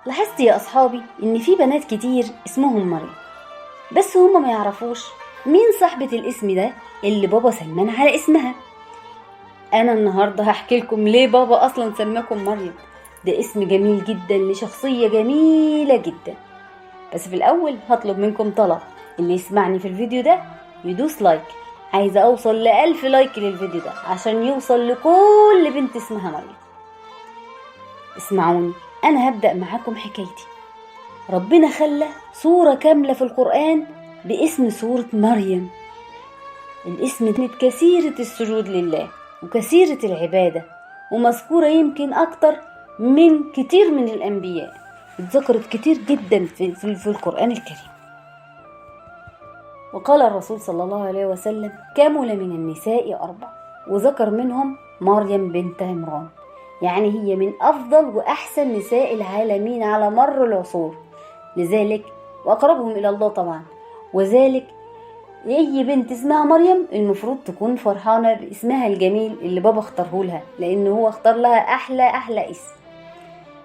لاحظت يا أصحابي إن في بنات كتير اسمهم مريم، بس هما ما يعرفوش مين صاحبة الاسم ده اللي بابا سلمان على اسمها. أنا النهاردة هحكي لكم ليه بابا أصلا سماكم مريم. ده اسم جميل جدا لشخصية جميلة جدا. بس في الأول هطلب منكم طلب، اللي يسمعني في الفيديو ده يدوس لايك. عايزة أوصل ل1000 لايك للفيديو ده عشان يوصل لكل بنت اسمها مريم. اسمعوني، أنا هبدأ معاكم حكايتي. ربنا خلى سورة كاملة في القرآن باسم سورة مريم. الاسم كانت كثيرة السجود لله وكثيرة العبادة، ومذكورة يمكن أكتر من كتير من الأنبياء، اتذكرت كتير جدا في القرآن الكريم. وقال الرسول صلى الله عليه وسلم: كمل من النساء 4، وذكر منهم مريم بنت عمران، يعني هي من أفضل وأحسن نساء العالمين على مر العصور، لذلك وأقربهم إلى الله طبعا. وذلك أي بنت اسمها مريم المفروض تكون فرحانة باسمها الجميل اللي بابا اختاره لها، لأنه هو اختار لها أحلى اسم.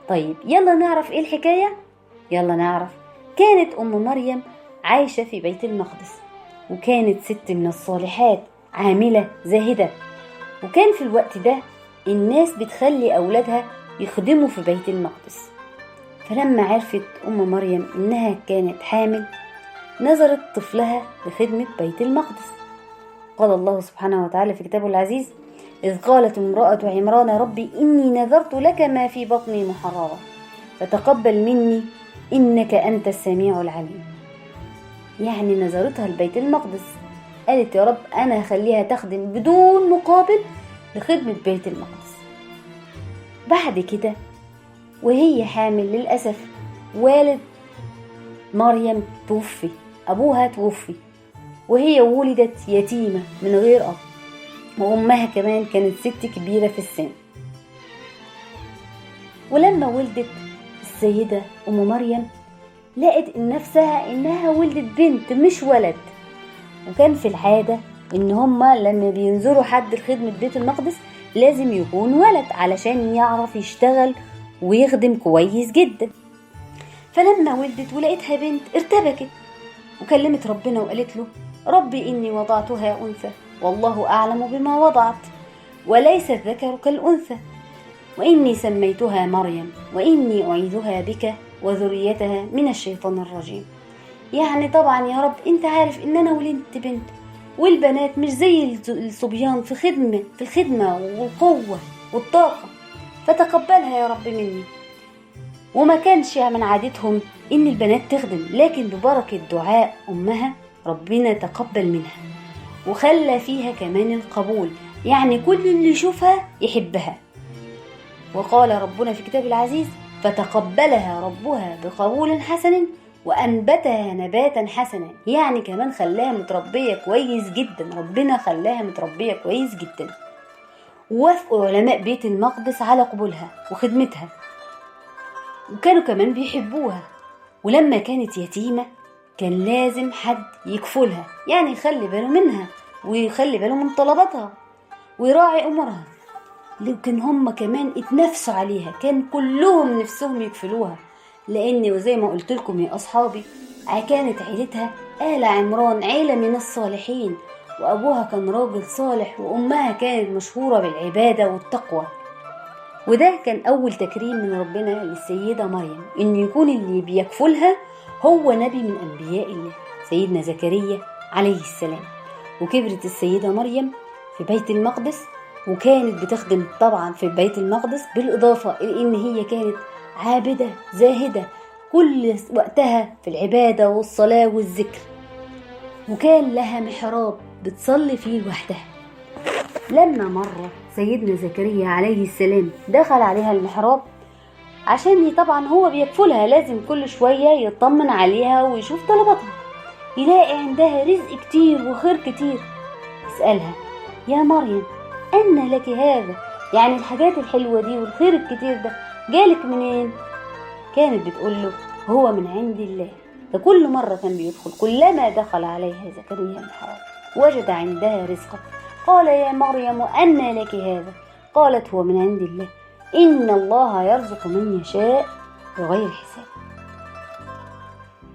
طيب يلا نعرف إيه الحكاية. يلا نعرف. كانت أم مريم عايشة في بيت المقدس، وكانت ست من الصالحات عاملة زاهدة. وكان في الوقت ده الناس بتخلي أولادها يخدموا في بيت المقدس. فلما عرفت أم مريم إنها كانت حامل، نظرت طفلها لخدمة بيت المقدس. قال الله سبحانه وتعالى في كتابه العزيز: إذ قالت امرأة عمران ربي إني نذرت لك ما في بطني محررا فتقبل مني إنك أنت السميع العليم. يعني نظرتها لبيت المقدس، قالت يا رب أنا هخليها تخدم بدون مقابل لخدمة بيت المقدس. بعد كده وهي حامل للأسف والد مريم توفي، أبوها توفي، وهي ولدت يتيمة من غير أب، وأمها كمان كانت ست كبيرة في السن. ولما ولدت السيدة أم مريم لقت نفسها إنها ولدت بنت مش ولد. وكان في العادة إن هما لما بينظروا حد لخدمة بيت المقدس لازم يكون ولد علشان يعرف يشتغل ويخدم كويس جدا. فلما ولدت ولقيتها بنت ارتبكت وكلمت ربنا وقالت له: ربي إني وضعتها أنثى والله أعلم بما وضعت وليس الذكر كالأنثى وإني سميتها مريم وإني أعيذها بك وذريتها من الشيطان الرجيم. يعني طبعا يا رب أنت عارف إن أنا ولدت بنت، والبنات مش زي الصبيان في الخدمة والقوة والطاقة، فتقبلها يا رب مني. وما كانش من عادتهم إن البنات تخدم، لكن ببركة دعاء أمها ربنا تقبل منها وخلى فيها كمان القبول، يعني كل اللي يشوفها يحبها. وقال ربنا في كتاب العزيز: فتقبلها ربها بقبول حسن وأنبتها نباتا حسنا، يعني كمان خلاها متربية كويس جدا، ربنا خلاها متربية كويس جدا. ووافقوا علماء بيت المقدس على قبولها وخدمتها، وكانوا كمان بيحبوها. ولما كانت يتيمة كان لازم حد يكفلها، يعني يخلي باله منها ويخلي باله من طلباتها ويراعي أمورها. لكن هم كمان اتنافسوا عليها، كان كلهم نفسهم يكفلوها، لأن وزي ما قلت لكم يا أصحابي كانت عيلتها آل عمران عيلة من الصالحين، وأبوها كان راجل صالح وأمها كانت مشهورة بالعبادة والتقوى. وده كان أول تكريم من ربنا للسيدة مريم، إن يكون اللي بيكفلها هو نبي من أنبياء الله سيدنا زكريا عليه السلام. وكبرت السيدة مريم في بيت المقدس، وكانت بتخدم طبعا في بيت المقدس، بالإضافة إلى إن هي كانت عابدة زاهدة كل وقتها في العبادة والصلاة والذكر. وكان لها محراب بتصلي فيه وحدها. لما مر سيدنا زكريا عليه السلام دخل عليها المحراب، عشان طبعا هو بيكفلها لازم كل شوية يطمن عليها ويشوف طلباتها، يلاقي عندها رزق كتير وخير كتير. يسألها: يا مريم أن لك هذا؟ يعني الحاجات الحلوة دي والخير الكتير ده جالك منين؟ كانت بتقول له: هو من عند الله. فكل مرة كان بيدخل، كلما دخل عليها زكريا المحراب وجد عندها رزقا. قال: يا مريم أن لك هذا؟ قالت: هو من عند الله، إن الله يرزق من يشاء بغير حساب.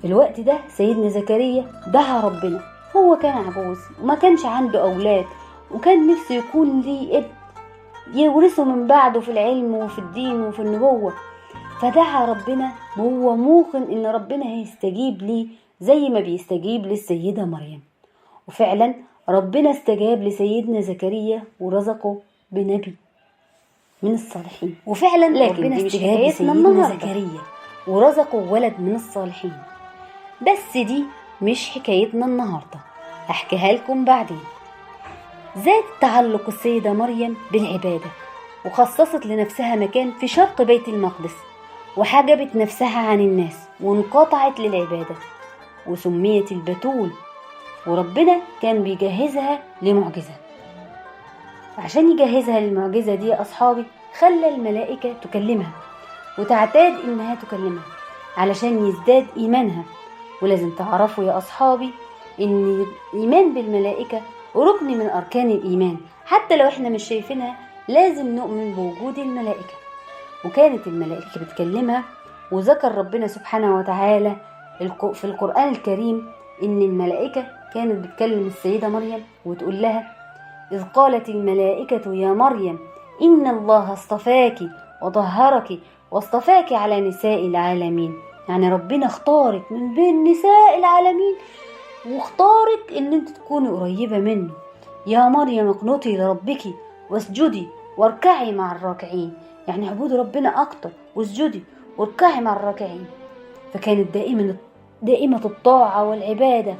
في الوقت ده سيدنا زكريا دعا ربنا. هو كان عجوز وما كانش عنده أولاد، وكان نفسه يكون ليه ابن يورثه من بعده في العلم وفي الدين وفي النبوة. فدعا ربنا وهو موقن ان ربنا هيستجيب ليه زي ما بيستجيب للسيدة مريم. وفعلا ربنا استجاب لسيدنا زكريا ورزقه بنبي من الصالحين. وفعلا ربنا استجاب لسيدنا زكريا ورزقه ولد من الصالحين. بس دي مش حكايتنا النهاردة، هحكيها لكم بعدين. زاد تعلق السيدة مريم بالعبادة، وخصصت لنفسها مكان في شرق بيت المقدس، وحجبت نفسها عن الناس وانقطعت للعبادة، وسميت البتول. وربنا كان بيجهزها لمعجزة. عشان يجهزها للمعجزة دي يا أصحابي خلى الملائكة تكلمها وتعتاد إنها تكلمها علشان يزداد إيمانها. ولازم تعرفوا يا أصحابي إن الإيمان بالملائكة ركن من أركان الإيمان، حتى لو إحنا مش شايفينها لازم نؤمن بوجود الملائكة. وكانت الملائكة بتكلمها، وذكر ربنا سبحانه وتعالى في القرآن الكريم إن الملائكة كانت بتكلم السيدة مريم وتقول لها: إذ قالت الملائكة يا مريم إن الله اصطفاك وطهرك واصطفاك على نساء العالمين. يعني ربنا اختارك من بين نساء العالمين واختارك ان انت تكوني قريبة منه. يا مريم اقنتي لربك واسجدي واركعي مع الراكعين. يعني اعبدي ربنا اكتر واسجدي واركعي مع الراكعين. فكانت دائمة الطاعة والعبادة.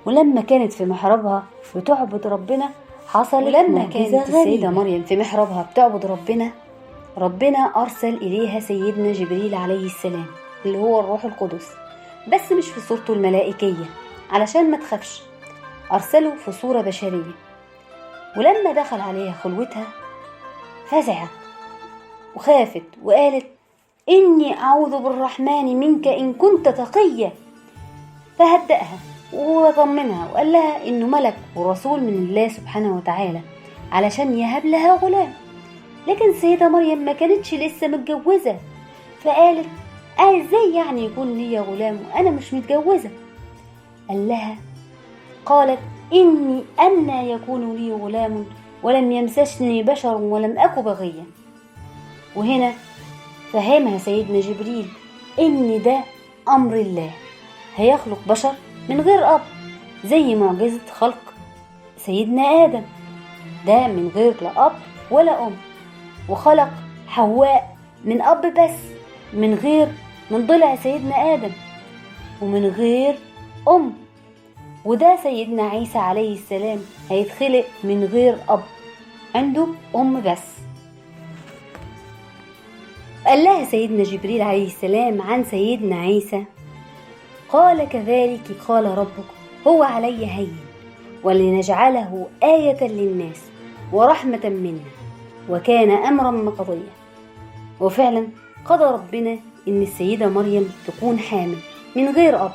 ولما كانت في محرابها بتعبد ربنا حصلت لما كانت السيدة مريم في محرابها بتعبد ربنا أرسل إليها سيدنا جبريل عليه السلام اللي هو الروح القدس، بس مش في صورته الملائكية علشان ما تخافش، أرسله في صورة بشرية. ولما دخل عليها خلوتها فزعت وخافت وقالت: إني أعوذ بالرحمن منك إن كنت تقيا. فهدأها وطمنها وقال لها إنه ملك ورسول من الله سبحانه وتعالى علشان يهب لها غلام. لكن السيدة مريم ما كانتش لسه متجوزة، فقالت: ازاي يعني يكون لي غلام وأنا مش متجوزة؟ قالت: إني أنى يكون لي غلام ولم يمسسني بشر ولم أك بغيا. وهنا فهمها سيدنا جبريل إن ده أمر الله، هيخلق بشر من غير أب، زي معجزة خلق سيدنا آدم ده من غير لا أب ولا أم، وخلق حواء من أب بس من ضلع سيدنا آدم ومن غير أم. وده سيدنا عيسى عليه السلام هيتخلق من غير أب، عنده أم بس. قال لها سيدنا جبريل عليه السلام عن سيدنا عيسى: قال كذلك قال ربك هو علي هين ولنجعله آية للناس ورحمة منا وكان أمرا مقضيا. وفعلا قضى ربنا إن السيدة مريم تكون حامل من غير أب.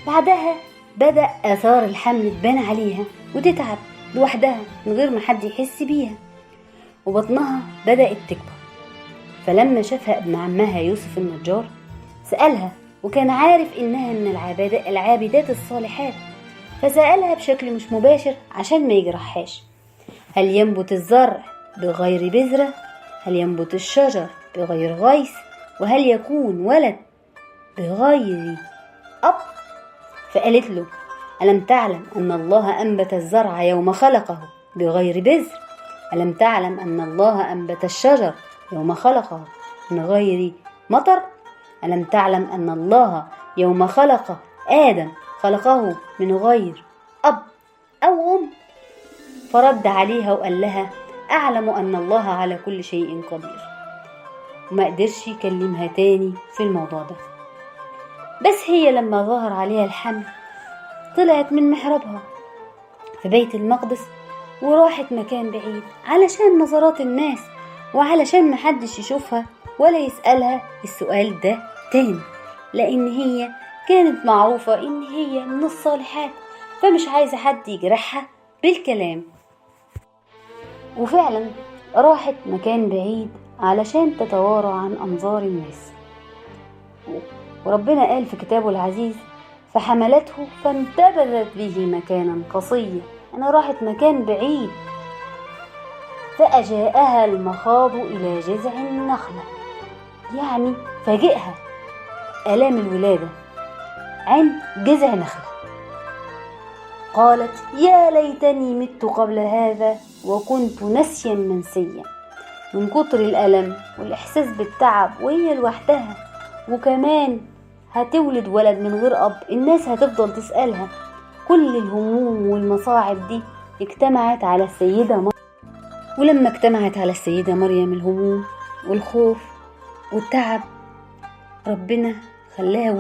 بعدها بدأ آثار الحمل تبان عليها وتتعب لوحدها من غير ما حد يحس بيها، وبطنها بدأت تكبر. فلما شافها ابن عمها يوسف النجار سألها، وكان عارف إنها من العابدات الصالحات، فسألها بشكل مش مباشر عشان ما يجرحهاش: هل ينبت الزرع بغير بذرة؟ هل ينبت الشجر بغير غيث؟ وهل يكون ولد بغير أب؟ فقالت له: ألم تعلم أن الله أنبت الزرع يوم خلقه بغير بذر؟ ألم تعلم أن الله أنبت الشجر يوم خلقه من غير مطر؟ ألم تعلم أن الله يوم خلق آدم خلقه من غير أب أو أم؟ فرد عليها وقال لها: أعلم أن الله على كل شيء قدير. وما قدرش يكلمها تاني في الموضوع ده. بس هي لما ظهر عليها الحمل طلعت من محرابها في بيت المقدس وراحت مكان بعيد علشان نظرات الناس وعلشان محدش يشوفها ولا يسألها السؤال ده تاني، لأن هي كانت معروفة إن هي من الصالحات، فمش عايزة حد يجرحها بالكلام. وفعلا راحت مكان بعيد علشان تتوارى عن أنظار الناس. وربنا قال في كتابه العزيز: فحملته فانتبذت به مكانا قصيا، أنا راحت مكان بعيد. فأجاءها المخاض إلى جذع النخلة، يعني فاجئها آلام الولادة عند جذع نخلة. قالت: يا ليتني مت قبل هذا وكنت نسيا منسيا. من كتر الألم والإحساس بالتعب وهي لوحدها، وكمان هتولد ولد من غير أب، الناس هتفضل تسألها. كل الهموم والمصاعب دي اجتمعت على السيدة مريم. ولما اجتمعت على السيدة مريم الهموم والخوف والتعب، ربنا خلاها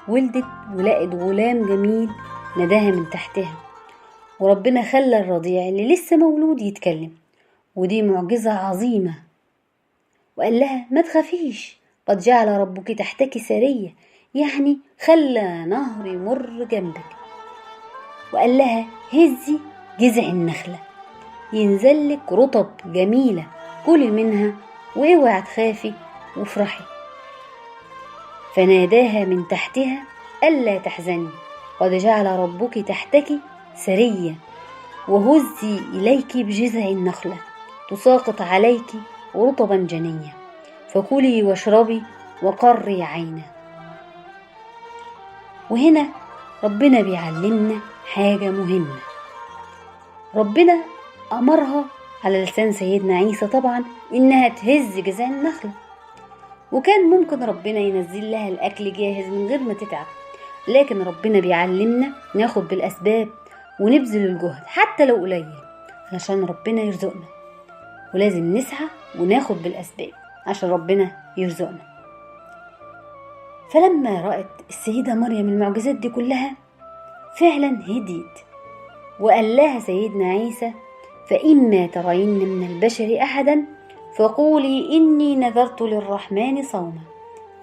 ولدت ولقت غلام جميل نداها من تحتها. وربنا خلى الرضيع اللي لسه مولود يتكلم، ودي معجزة عظيمة. وقال لها: ما تخافيش، قد جعل ربك تحتك سرية، يعني خلى نهر يمر جنبك. وقال لها: هزي جذع النخلة ينزلك رطب جميلة، كلي منها واوعي تخافي وافرحي. فناداها من تحتها: ألا تحزني، قد جعل ربك تحتك سرية، وهزي إليك بجذع النخلة تساقط عليك رطبا جنيا، فكلي واشربي وقري عينا. وهنا ربنا بيعلمنا حاجة مهمة. ربنا أمرها على لسان سيدنا عيسى طبعا إنها تهز جذع النخلة، وكان ممكن ربنا ينزل لها الأكل جاهز من غير ما تتعب، لكن ربنا بيعلمنا ناخد بالأسباب ونبذل الجهد حتى لو قليل علشان ربنا يرزقنا، ولازم نسعى وناخد بالأسباب عشان ربنا يرزقنا. فلما رأت السيدة مريم المعجزات دي كلها فعلا هديت. وقال لها سيدنا عيسى: فإما ترين من البشر أحدا فقولي إني نذرت للرحمن صوما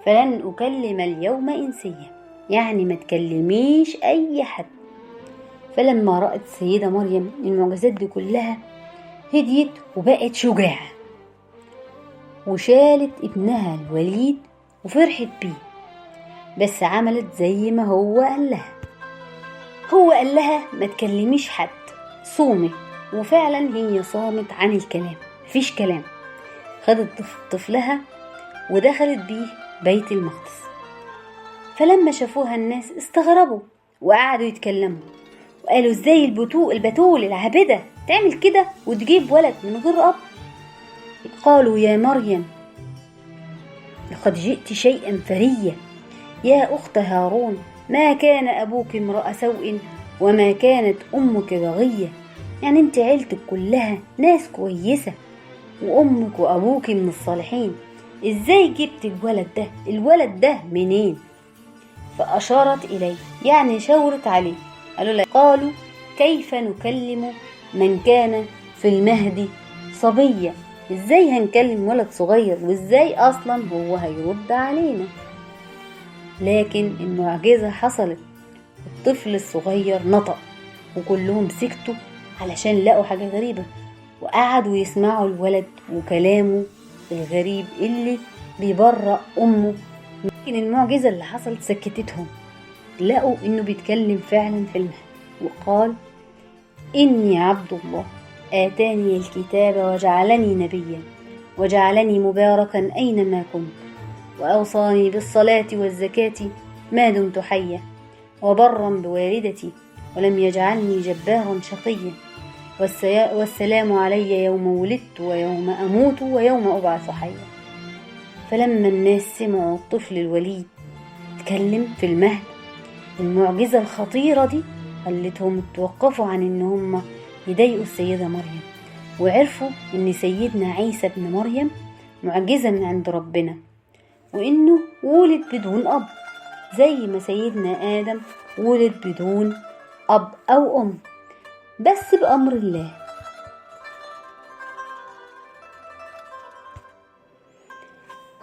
فلن أكلم اليوم إنسيا، يعني ما تكلميش أي حد. فلما رأت السيدة مريم المعجزات دي كلها هديت وبقت شجاعة، وشالت ابنها الوليد وفرحت بيه، بس عملت زي ما هو قال لها ما تكلميش حد، صومي. وفعلا هي صامت عن الكلام، مفيش كلام. خدت طفلها ودخلت بيه بيت المقدس. فلما شافوها الناس استغربوا وقعدوا يتكلموا وقالوا: ازاي البتول العابدة تعمل كده وتجيب ولد من غير أب؟ قالوا: يا مريم لقد جئت شيئا فريا، يا أخت هارون ما كان أبوك امرأ سوء وما كانت أمك بغية، يعني انت عيلتك كلها ناس كويسة وأمك وأبوك من الصالحين، ازاي جبت الولد ده منين؟ فأشارت إليه، يعني شاورت عليه. قالوا: كيف نكلم من كان في المهد صبيا؟ ازاي هنكلم ولد صغير، وازاي أصلا هو هيرد علينا؟ لكن المعجزة حصلت، الطفل الصغير نطق وكلهم سكتوا علشان لقوا حاجة غريبة، وقعدوا يسمعوا الولد وكلامه الغريب اللي بيبرأ أمه. لكن المعجزة اللي حصلت سكتتهم، لقوا إنه بيتكلم فعلا في المهد وقال: إني عبد الله آتاني الكتاب وجعلني نبيا وجعلني مباركا أينما كنت وأوصاني بالصلاة والزكاة ما دمت حيا وبرا بوالدتي ولم يجعلني جبارا شقيا والسلام علي يوم ولدت ويوم أموت ويوم أبعث حيا. فلما الناس سمعوا الطفل الوليد تكلم في المهد، المعجزة الخطيرة دي خلتهم توقفوا عن إن هم يضايقوا السيدة مريم، وعرفوا إن سيدنا عيسى ابن مريم معجزة من عند ربنا، وإنه ولد بدون أب زي ما سيدنا آدم ولد بدون أب أو أم، بس بأمر الله.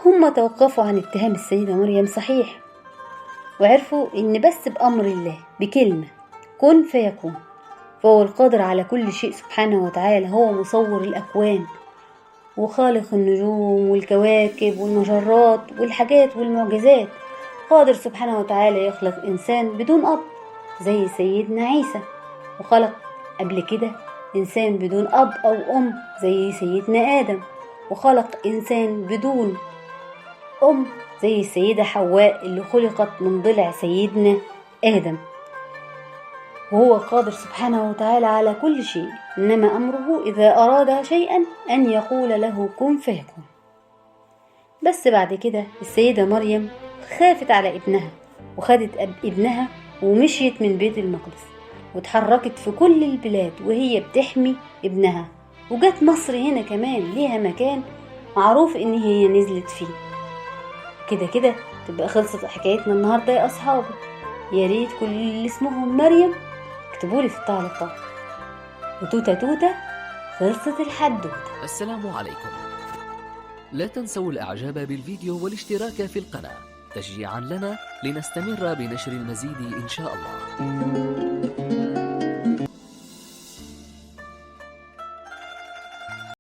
هم توقفوا عن اتهام السيدة مريم صحيح، وعرفوا إن بس بأمر الله، بكلمة كن فيكون، فهو القادر على كل شيء سبحانه وتعالى، هو مصور الأكوان وخالق النجوم والكواكب والمجرات والحاجات والمعجزات، قادر سبحانه وتعالى يخلق إنسان بدون أب زي سيدنا عيسى، وخلق قبل كده إنسان بدون أب أو أم زي سيدنا آدم، وخلق إنسان بدون أم زي السيدة حواء اللي خلقت من ضلع سيدنا آدم. وهو قادر سبحانه وتعالى على كل شيء، إنما أمره إذا أراد شيئا أن يقول له كن فيكون. بس بعد كده السيدة مريم خافت على ابنها، وخدت ابنها ومشيت من بيت المقدس وتحركت في كل البلاد وهي بتحمي ابنها، وجت مصر هنا كمان ليها مكان معروف إن هي نزلت فيه. كده تبقى خلصت حكايتنا النهاردة يا أصحابي. يا ريت كل اللي اسمهم مريم اكتبولي في التعليقات. وتوتة توتة خلصت الحدوتة. السلام عليكم. لا تنسوا الإعجاب بالفيديو والاشتراك في القناة تشجيعا لنا لنستمر بنشر المزيد إن شاء الله.